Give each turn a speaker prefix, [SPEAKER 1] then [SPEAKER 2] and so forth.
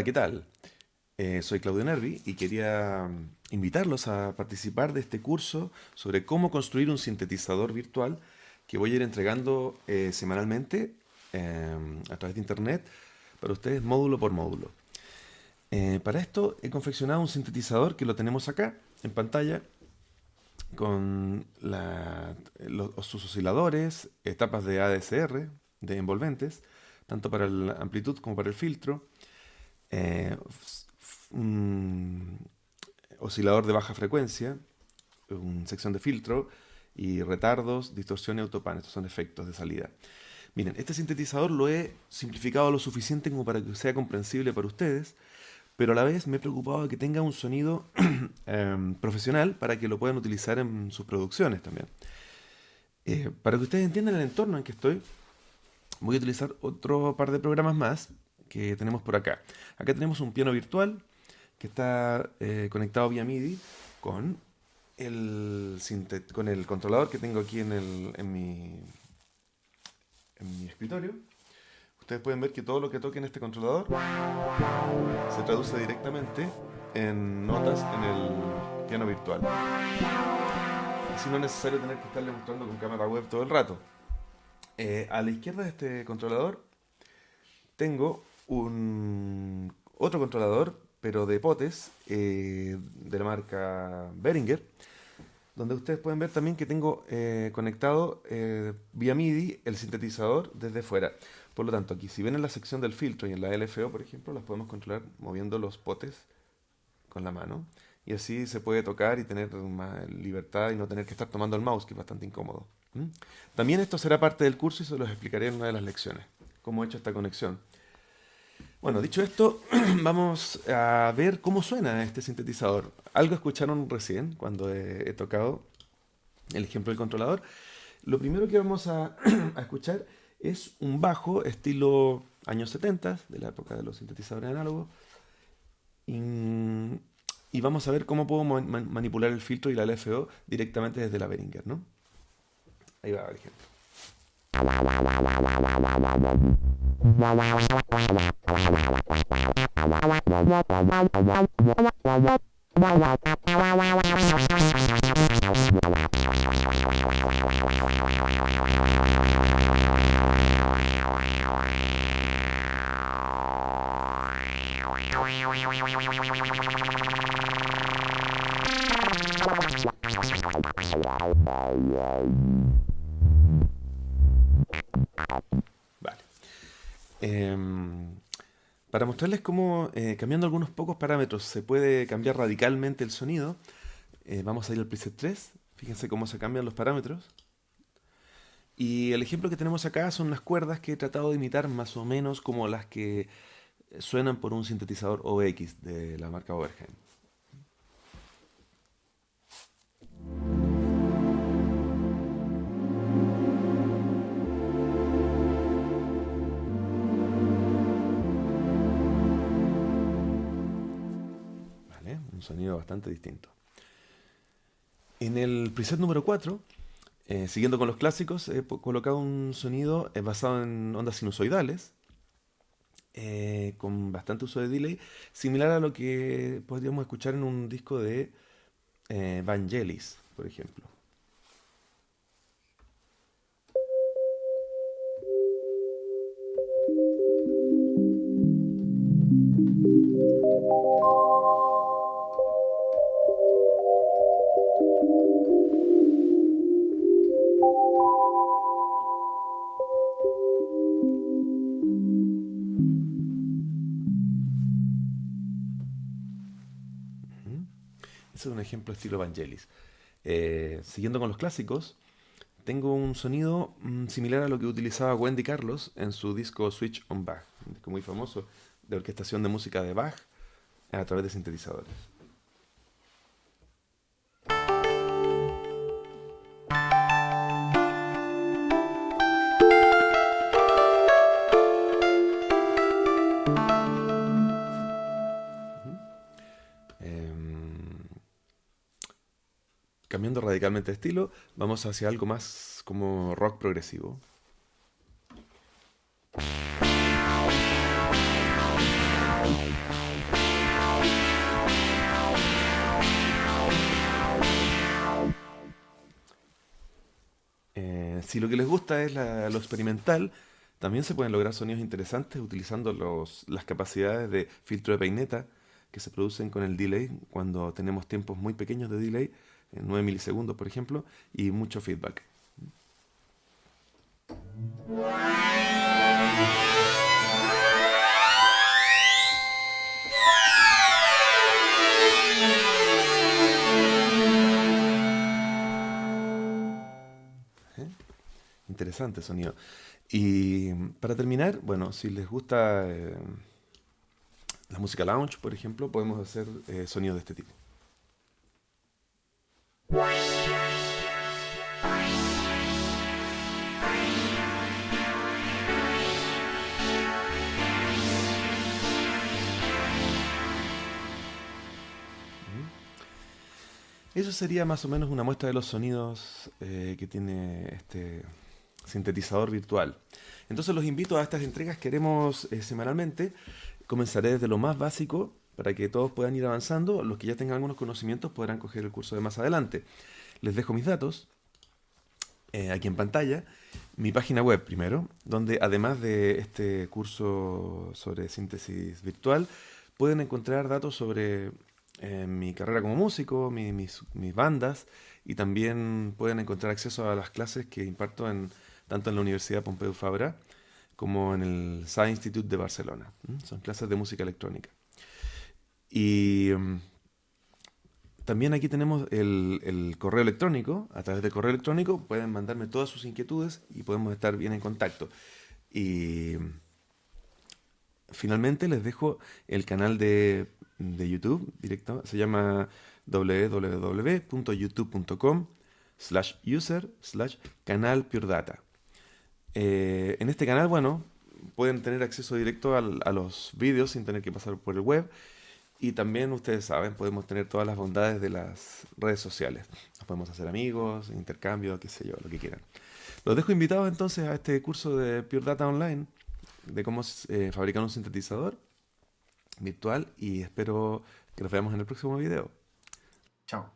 [SPEAKER 1] Hola, ¿qué tal? Soy Claudio Nervi y quería invitarlos a participar de este curso sobre cómo construir un sintetizador virtual que voy a ir entregando semanalmente a través de internet para ustedes módulo por módulo. Para esto he confeccionado un sintetizador que lo tenemos acá en pantalla con sus osciladores, etapas de ADSR, de envolventes, tanto para la amplitud como para el filtro, un oscilador de baja frecuencia, una sección de filtro y retardos, distorsión y autopan. Estos son efectos de salida. Miren, este sintetizador lo he simplificado lo suficiente como para que sea comprensible para ustedes, pero a la vez me he preocupado de que tenga un sonido profesional para que lo puedan utilizar en sus producciones también. Para que ustedes entiendan el entorno en que estoy, voy a utilizar otro par de programas más que tenemos por acá. Acá tenemos un piano virtual que está conectado vía MIDI con con el controlador que tengo aquí en mi escritorio. Ustedes pueden ver que todo lo que toque en este controlador se traduce directamente en notas en el piano virtual. Así no es necesario tener que estarle mostrando con cámara web todo el rato. A la izquierda de este controlador tengo otro controlador, pero de potes, de la marca Behringer, donde ustedes pueden ver también que tengo conectado vía MIDI el sintetizador desde fuera. Por lo tanto, aquí si ven en la sección del filtro y en la LFO, por ejemplo, las podemos controlar moviendo los potes con la mano. Y así se puede tocar y tener más libertad y no tener que estar tomando el mouse, que es bastante incómodo. También esto será parte del curso y se los explicaré en una de las lecciones, cómo he hecho esta conexión. Bueno, dicho esto, vamos a ver cómo suena este sintetizador. Algo escucharon recién cuando he tocado el ejemplo del controlador. Lo primero que vamos a escuchar es un bajo estilo años 70, de la época de los sintetizadores análogos. Y vamos a ver cómo puedo manipular el filtro y la LFO directamente desde la Behringer, ¿no? Ahí va el ejemplo. Vale. Para mostrarles cómo, cambiando algunos pocos parámetros, se puede cambiar radicalmente el sonido, vamos a ir al preset 3. Fíjense cómo se cambian los parámetros. Y el ejemplo que tenemos acá son unas cuerdas que he tratado de imitar más o menos como las que suenan por un sintetizador OX de la marca Oberheim. Un sonido bastante distinto. En el preset número 4, siguiendo con los clásicos, he colocado un sonido basado en ondas sinusoidales, con bastante uso de delay, similar a lo que podríamos escuchar en un disco de Vangelis, por ejemplo. Ese es un ejemplo estilo Vangelis. Siguiendo con los clásicos, tengo un sonido similar a lo que utilizaba Wendy Carlos en su disco Switch on Bach, un disco muy famoso de orquestación de música de Bach a través de sintetizadores. Cambiando radicalmente de estilo, vamos hacia algo más como rock progresivo. Si lo que les gusta es lo experimental, también se pueden lograr sonidos interesantes utilizando las capacidades de filtro de peineta que se producen con el delay cuando tenemos tiempos muy pequeños de delay, en 9 milisegundos por ejemplo, y mucho feedback. ¿Eh? Interesante sonido. Y para terminar, bueno, si les gusta la música lounge, por ejemplo, podemos hacer sonidos de este tipo. Eso sería más o menos una muestra de los sonidos que tiene este sintetizador virtual. Entonces los invito a estas entregas que haremos semanalmente. Comenzaré desde lo más básico para que todos puedan ir avanzando. Los que ya tengan algunos conocimientos podrán coger el curso de más adelante. Les dejo mis datos aquí en pantalla. Mi página web primero, donde además de este curso sobre síntesis virtual, pueden encontrar datos sobre mi carrera como músico, mis bandas, y también pueden encontrar acceso a las clases que imparto tanto en la Universidad Pompeu Fabra como en el SAE Institute de Barcelona. Son clases de música electrónica. Y también aquí tenemos el correo electrónico. A través del correo electrónico pueden mandarme todas sus inquietudes y podemos estar bien en contacto. Y finalmente les dejo el canal de YouTube directo. Se llama www.youtube.com/user/canal Pure Data. En este canal, bueno, pueden tener acceso directo a los vídeos sin tener que pasar por el web. Y también, ustedes saben, podemos tener todas las bondades de las redes sociales. Nos podemos hacer amigos, intercambio, qué sé yo, lo que quieran. Los dejo invitados entonces a este curso de Pure Data Online, de cómo fabricar un sintetizador virtual, y espero que nos veamos en el próximo video.
[SPEAKER 2] Chao.